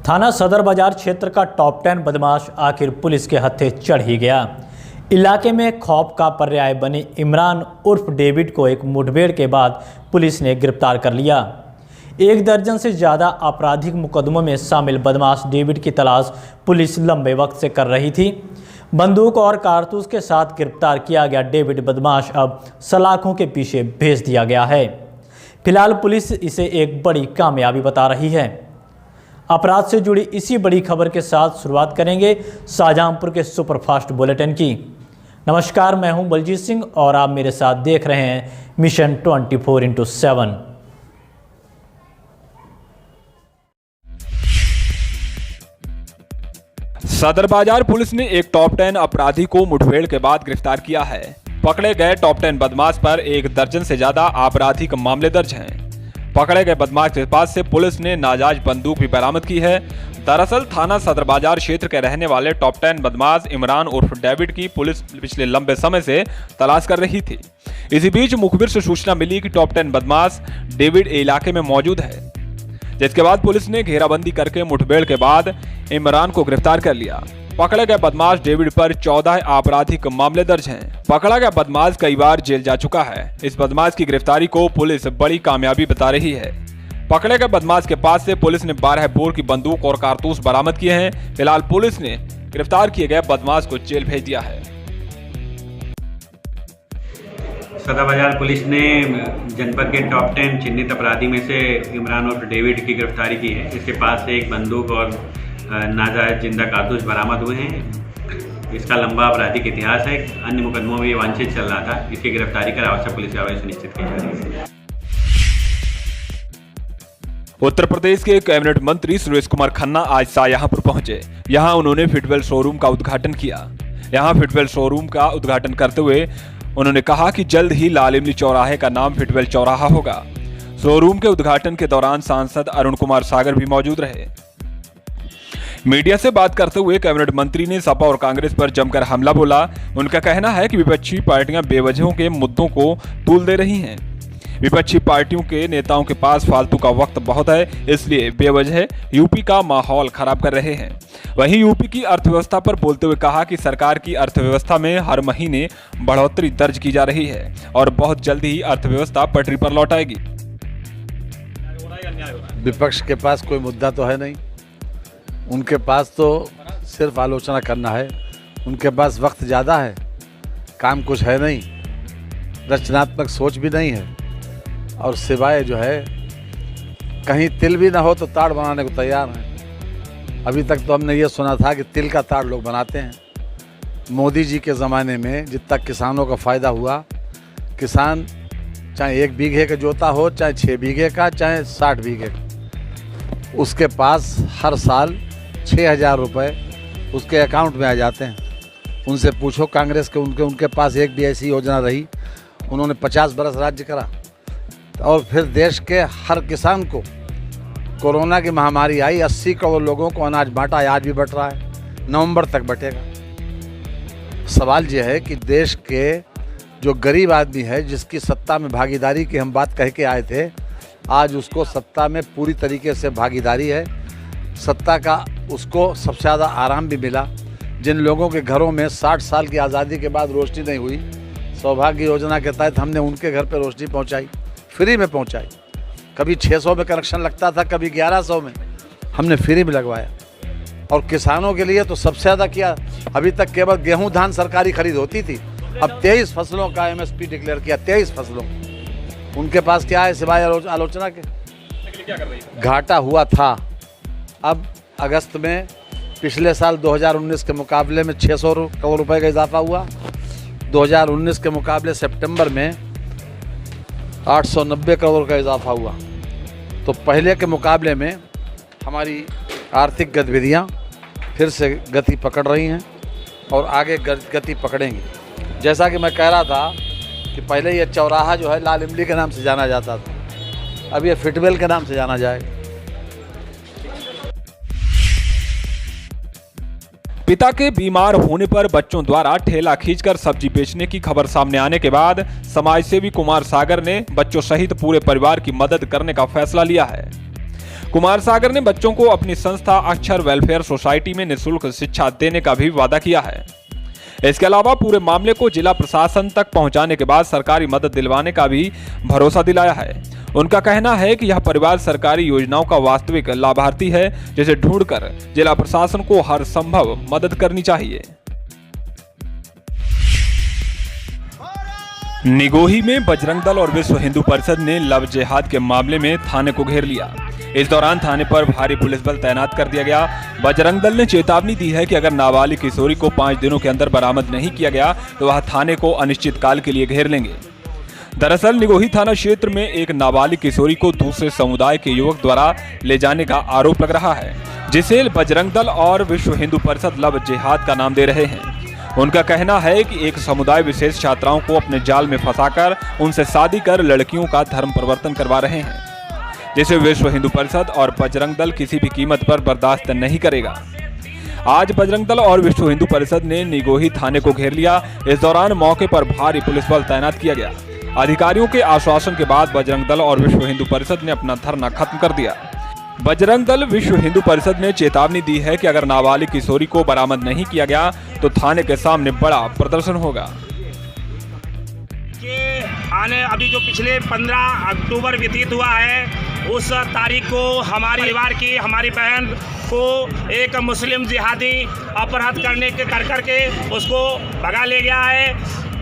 थाना सदर बाजार क्षेत्र का टॉप 10 बदमाश आखिर पुलिस के हत्थे चढ़ ही गया। इलाके में खौफ का पर्याय बने इमरान उर्फ डेविड को एक मुठभेड़ के बाद पुलिस ने गिरफ्तार कर लिया। 1 दर्जन से ज़्यादा आपराधिक मुकदमों में शामिल बदमाश डेविड की तलाश पुलिस लंबे वक्त से कर रही थी। बंदूक और कारतूस के साथ गिरफ्तार किया गया डेविड बदमाश अब सलाखों के पीछे भेज दिया गया है। फिलहाल पुलिस इसे एक बड़ी कामयाबी बता रही है। अपराध से जुड़ी इसी बड़ी खबर के साथ शुरुआत करेंगे शाहजहांपुर के सुपरफास्ट बुलेटिन की। नमस्कार, मैं हूं बलजीत सिंह और आप मेरे साथ देख रहे हैं मिशन 24x7। सदर बाजार पुलिस ने एक टॉप 10 अपराधी को मुठभेड़ के बाद गिरफ्तार किया है। पकड़े गए टॉप 10 बदमाश पर 1 दर्जन से ज्यादा आपराधिक मामले दर्ज हैं। पकड़े गए बदमाश के पास से पुलिस ने नाजायज बंदूक भी बरामद की है। दरअसल थाना सदर बाजार क्षेत्र के रहने वाले टॉप 10 बदमाश इमरान उर्फ डेविड की पुलिस पिछले लंबे समय से तलाश कर रही थी। इसी बीच मुखबिर से सूचना मिली कि टॉप 10 बदमाश डेविड इलाके में मौजूद है, जिसके बाद पुलिस ने घेराबंदी करके मुठभेड़ के बाद इमरान को गिरफ्तार कर लिया। पकड़े गए बदमाश डेविड पर 14 आपराधिक मामले दर्ज हैं। पकड़ा गया बदमाश कई बार जेल जा चुका है। इस बदमाश की गिरफ्तारी को पुलिस बड़ी कामयाबी बता रही है। पकड़े गए बदमाश के पास से पुलिस ने 12 बोर की बंदूक और कारतूस बरामद किए हैं। फिलहाल पुलिस ने गिरफ्तार किए गए बदमाश को जेल भेज दिया है। सदर बाजार पुलिस ने जनपद के टॉप 10 चिन्हित अपराधी में से इमरान उर्फ डेविड की गिरफ्तारी की है। इसके पास से एक बंदूक और नाजायज जिंदा कारतूस बरामद हुए हैं। इसका लंबा आपराधिक इतिहास है। अन्य मुकदमों में ये वांछित चल रहा था। इसकी गिरफ्तारी कर आवश्यक पुलिस कार्रवाई सुनिश्चित की जा रही है। उत्तर प्रदेश के कैबिनेट मंत्री सुरेश कुमार खन्ना आज शाहजहांपुर पहुंचे। यहां उन्होंने फिटवेल शोरूम का उद्घाटन किया। यहां फिटवेल शोरूम का उद्घाटन करते हुए उन्होंने कहा कि जल्द ही लाल इमली चौराहे का नाम फिटवेल चौराहा होगा। शोरूम के उद्घाटन के दौरान सांसद अरुण कुमार सागर भी मौजूद रहे। मीडिया से बात करते हुए कैबिनेट मंत्री ने सपा और कांग्रेस पर जमकर हमला बोला। उनका कहना है कि विपक्षी पार्टियां बेवजहों के मुद्दों को तूल दे रही हैं। विपक्षी पार्टियों के नेताओं के पास फालतू का वक्त बहुत है, इसलिए बेवजह यूपी का माहौल खराब कर रहे हैं। वहीं यूपी की अर्थव्यवस्था पर बोलते हुए कहा कि सरकार की अर्थव्यवस्था में हर महीने बढ़ोतरी दर्ज की जा रही है और बहुत जल्द ही अर्थव्यवस्था पटरी पर लौट आएगी। विपक्ष के पास कोई मुद्दा तो है नहीं, उनके पास तो सिर्फ आलोचना करना है। उनके पास वक्त ज़्यादा है, काम कुछ है नहीं, रचनात्मक सोच भी नहीं है और सिवाय जो है कहीं तिल भी ना हो तो ताड़ बनाने को तैयार हैं। अभी तक तो हमने ये सुना था कि तिल का ताड़ लोग बनाते हैं। मोदी जी के ज़माने में जितना किसानों का फ़ायदा हुआ, किसान चाहे 1 बीघे का जोता हो, चाहे 6 बीघे का, चाहे 60 बीघे का, उसके पास हर साल 6,000 रुपये उसके अकाउंट में आ जाते हैं। उनसे पूछो कांग्रेस के, उनके पास एक भी ऐसी योजना रही? उन्होंने 50 बरस राज्य करा और फिर देश के हर किसान को कोरोना की महामारी आई, 80 करोड़ लोगों को अनाज बांटा, आज भी बट रहा है, नवंबर तक बटेगा। सवाल यह है कि देश के जो गरीब आदमी है, जिसकी सत्ता में भागीदारी की हम बात कह के आए थे, आज उसको सत्ता में पूरी तरीके से भागीदारी है। सत्ता का उसको सबसे ज़्यादा आराम भी मिला। जिन लोगों के घरों में 60 साल की आज़ादी के बाद रोशनी नहीं हुई, सौभाग्य योजना के तहत हमने उनके घर पे रोशनी पहुंचाई, फ्री में पहुंचाई। कभी 600 में कनेक्शन लगता था, कभी 1100 में, हमने फ्री में लगवाया। और किसानों के लिए तो सबसे ज़्यादा किया। अभी तक केवल गेहूँ धान सरकारी खरीद होती थी, अब 23 फसलों का MSP डिक्लेयर किया। 23 फसलों। उनके पास क्या है सिवाय आलोचना के? घाटा हुआ था। अब अगस्त में पिछले साल 2019 के मुकाबले में 600 करोड़ रुपए का इजाफा हुआ। 2019 के मुकाबले सितंबर में 890 करोड़ का इजाफा हुआ। तो पहले के मुकाबले में हमारी आर्थिक गतिविधियां फिर से गति पकड़ रही हैं और आगे गति पकड़ेंगी। जैसा कि मैं कह रहा था कि पहले ये चौराहा जो है लाल इमली के नाम से जाना जाता था, अब ये फिटवेल के नाम से जाना जाएगा। पिता के बीमार होने पर बच्चों द्वारा ठेला खींचकर सब्जी बेचने की खबर सामने आने के बाद समाजसेवी कुमार सागर ने बच्चों सहित पूरे परिवार की मदद करने का फैसला लिया है। कुमार सागर ने बच्चों को अपनी संस्था अक्षर वेलफेयर सोसाइटी में निःशुल्क शिक्षा देने का भी वादा किया है। इसके अलावा पूरे मामले को जिला प्रशासन तक पहुंचाने के बाद सरकारी मदद दिलवाने का भी भरोसा दिलाया है। उनका कहना है कि यह परिवार सरकारी योजनाओं का वास्तविक लाभार्थी है, जिसे ढूंढकर जिला प्रशासन को हर संभव मदद करनी चाहिए। निगोही में बजरंग दल और विश्व हिंदू परिषद ने लव जिहाद के मामले में थाने को घेर लिया। इस दौरान थाने पर भारी पुलिस बल तैनात कर दिया गया। बजरंग दल ने चेतावनी दी है कि अगर नाबालिग किशोरी को 5 दिनों के अंदर बरामद नहीं किया गया तो वह थाने को अनिश्चितकाल के लिए घेर लेंगे। दरअसल निगोही थाना क्षेत्र में एक नाबालिग किशोरी को दूसरे समुदाय के युवक द्वारा ले जाने का आरोप लग रहा है, जिसे बजरंग दल और विश्व हिंदू परिषद लव जिहाद का नाम दे रहे हैं। उनका कहना है कि एक समुदाय विशेष छात्राओं को अपने जाल में फंसाकर उनसे शादी कर लड़कियों का धर्म परिवर्तन करवा रहे हैं, जिसे विश्व हिंदू परिषद और बजरंग दल किसी भी कीमत पर बर्दाश्त नहीं करेगा। आज बजरंग दल और विश्व हिंदू परिषद ने निगोही थाने को घेर लिया। इस दौरान मौके पर भारी पुलिस बल तैनात किया गया। अधिकारियों के आश्वासन के बाद बजरंग दल और विश्व हिंदू परिषद ने अपना धरना खत्म कर दिया। बजरंग दल विश्व हिंदू परिषद ने चेतावनी दी है कि अगर नाबालिग किशोरी को बरामद नहीं किया गया तो थाने के सामने बड़ा प्रदर्शन होगा। अभी जो पिछले 15 अक्टूबर व्यतीत हुआ है, उस तारीख को हमारे परिवार की हमारी बहन को एक मुस्लिम जिहादी अपहरण करके उसको भगा ले गया है।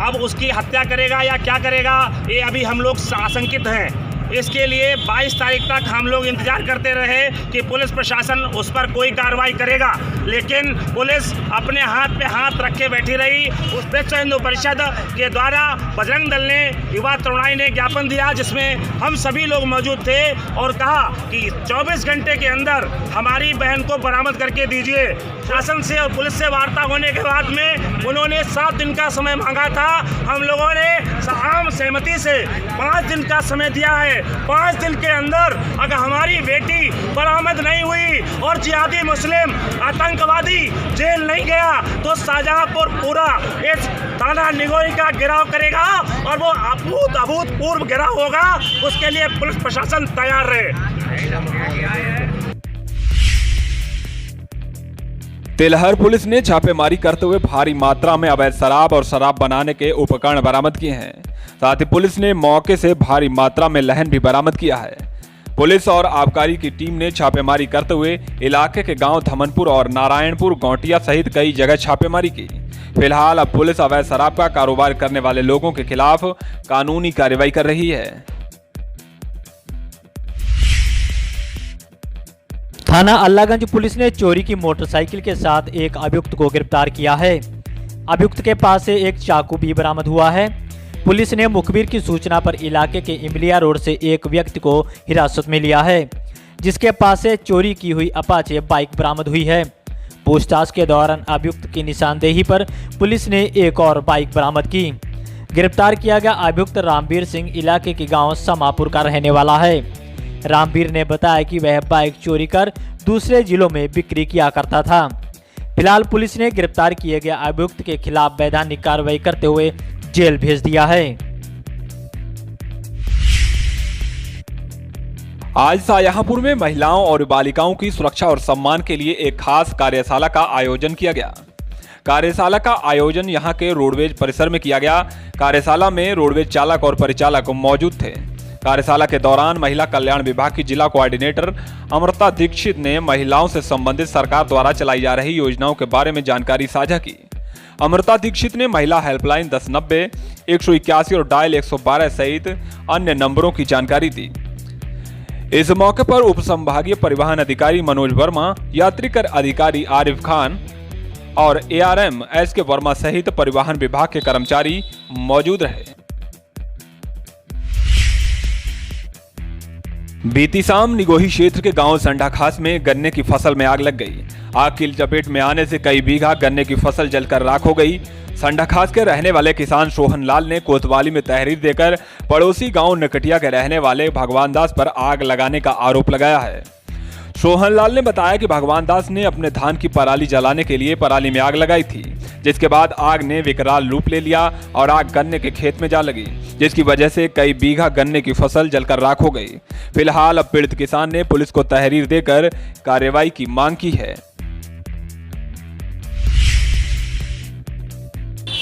अब उसकी हत्या करेगा या क्या करेगा, ये अभी हम लोग आशंकित हैं। इसके लिए 22 तारीख तक हम लोग इंतजार करते रहे कि पुलिस प्रशासन उस पर कोई कार्रवाई करेगा, लेकिन पुलिस अपने हाथ पे हाथ रख के बैठी रही। उस विश्व हिंदू परिषद के द्वारा बजरंग दल ने, युवा तरुणाई ने ज्ञापन दिया, जिसमें हम सभी लोग मौजूद थे और कहा कि 24 घंटे के अंदर हमारी बहन को बरामद करके दीजिए। शासन से और पुलिस से वार्ता होने के बाद में उन्होंने 7 दिन का समय मांगा था। हम लोगों ने आम सहमति से 5 दिन का समय दिया है। 5 दिन के अंदर अगर हमारी बेटी बरामद नहीं हुई और जिहादी मुस्लिम आतंकवादी जेल नहीं गया तो शाहजहांपुर पूरा इस थाना निगोही का घेराव करेगा और वो अभूतपूर्व घेराव होगा। उसके लिए पुलिस प्रशासन तैयार रहे। तेलहर पुलिस ने छापेमारी करते हुए भारी मात्रा में अवैध शराब और शराब बनाने के उपकरण बरामद किए हैं। साथ ही पुलिस ने मौके से भारी मात्रा में लहन भी बरामद किया है। पुलिस और आबकारी की टीम ने छापेमारी करते हुए इलाके के गांव धमनपुर और नारायणपुर गौटिया सहित कई जगह छापेमारी की। फिलहाल अब पुलिस अवैध शराब का कारोबार करने वाले लोगों के खिलाफ कानूनी कार्रवाई कर रही है। थाना अल्लाहगंज पुलिस ने चोरी की मोटरसाइकिल के साथ एक अभियुक्त को गिरफ्तार किया है। अभियुक्त के पास से एक चाकू भी बरामद हुआ है। पुलिस ने मुखबिर की सूचना पर इलाके के इमलिया रोड से एक व्यक्ति को हिरासत में लिया है, जिसके पास से चोरी की हुई अपाचे बाइक बरामद हुई है। पूछताछ के दौरान अभियुक्त की निशानदेही पर पुलिस ने एक और बाइक बरामद की। गिरफ्तार किया गया अभियुक्त रामवीर सिंह इलाके के गांव समापुर का रहने वाला है। रामवीर ने बताया कि वह बाइक चोरी कर दूसरे जिलों में बिक्री किया करता था। फिलहाल पुलिस ने गिरफ्तार किए गए अभियुक्त के खिलाफ वैधानिक कार्रवाई करते हुए जेल भेज दिया है। आज शाहजहांपुर में महिलाओं और बालिकाओं की सुरक्षा और सम्मान के लिए एक खास कार्यशाला का आयोजन किया गया। कार्यशाला का आयोजन यहां के रोडवेज परिसर में किया गया। कार्यशाला में रोडवेज चालक और परिचालक मौजूद थे। कार्यशाला के दौरान महिला कल्याण विभाग की जिला कोऑर्डिनेटर अमृता दीक्षित ने महिलाओं से संबंधित सरकार द्वारा चलाई जा रही योजनाओं के बारे में जानकारी साझा की। अमृता दीक्षित ने महिला हेल्पलाइन 1090, 181 और डायल 112 सहित अन्य नंबरों की जानकारी दी। इस मौके पर उप संभागीय परिवहन अधिकारी मनोज वर्मा, यात्री कर अधिकारी आरिफ खान और ARM SK वर्मा सहित परिवहन विभाग के कर्मचारी मौजूद रहे। बीती शाम निगोही क्षेत्र के गांव संडाखास में गन्ने की फसल में आग लग गई। आग की चपेट में आने से कई बीघा गन्ने की फसल जलकर राख हो गई। संडाखास के रहने वाले किसान सोहन लाल ने कोतवाली में तहरीर देकर पड़ोसी गांव नकटिया के रहने वाले भगवान दास पर आग लगाने का आरोप लगाया है। सोहनलाल ने बताया कि भगवान दास ने अपने धान की पराली जलाने के लिए पराली में आग लगाई थी, जिसके बाद आग ने विकराल रूप ले लिया और आग गन्ने के खेत में जा लगी, जिसकी वजह से कई बीघा गन्ने की फसल जलकर राख हो गई। फिलहाल अब पीड़ित किसान ने पुलिस को तहरीर देकर कार्रवाई की मांग की है।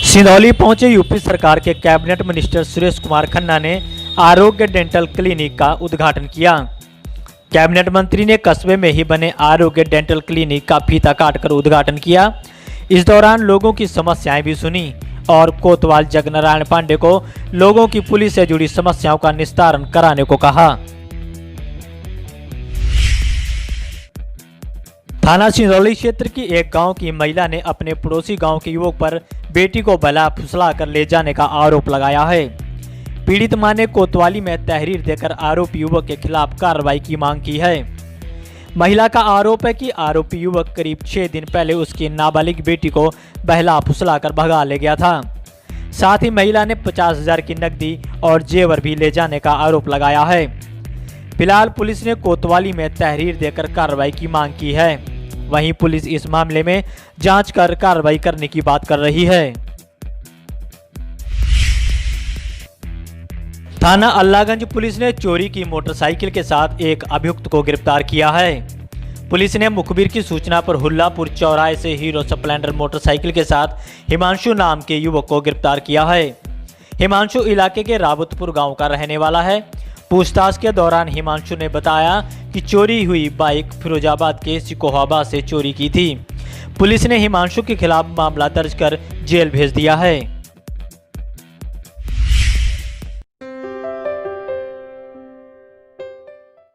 सिंधौली पहुंचे यूपी सरकार के कैबिनेट मिनिस्टर सुरेश कुमार खन्ना ने आरोग्य डेंटल क्लिनिक का उद्घाटन किया। कैबिनेट मंत्री ने कस्बे में ही बने आरोग्य डेंटल क्लिनिक का फीता काटकर उद्घाटन किया। इस दौरान लोगों की समस्याएं भी सुनी और कोतवाल जगनारायण पांडे को लोगों की पुलिस से जुड़ी समस्याओं का निस्तारण कराने को कहा। थाना सिंधौली क्षेत्र की एक गांव की महिला ने अपने पड़ोसी गांव के युवक पर बेटी को बला फुसला कर ले जाने का आरोप लगाया है। पीड़ित मां ने कोतवाली में तहरीर देकर आरोपी युवक के खिलाफ कार्रवाई की मांग की है। महिला का आरोप है कि आरोपी युवक करीब 6 दिन पहले उसकी नाबालिग बेटी को बहला फुसलाकर भगा ले गया था। साथ ही महिला ने 50,000 की नकदी और जेवर भी ले जाने का आरोप लगाया है। फिलहाल पुलिस ने कोतवाली में तहरीर देकर कार्रवाई की मांग की है। वहीं पुलिस इस मामले में जांच कर कार्रवाई करने की बात कर रही है। थाना अल्लाहगंज पुलिस ने चोरी की मोटरसाइकिल के साथ एक अभियुक्त को गिरफ्तार किया है। पुलिस ने मुखबिर की सूचना पर हुल्लापुर चौराहे से हीरो स्प्लेंडर मोटरसाइकिल के साथ हिमांशु नाम के युवक को गिरफ्तार किया है। हिमांशु इलाके के रावतपुर गांव का रहने वाला है। पूछताछ के दौरान हिमांशु ने बताया कि चोरी हुई बाइक फिरोजाबाद के सिकोहाबाद से चोरी की थी। पुलिस ने हिमांशु के खिलाफ मामला दर्ज कर जेल भेज दिया है।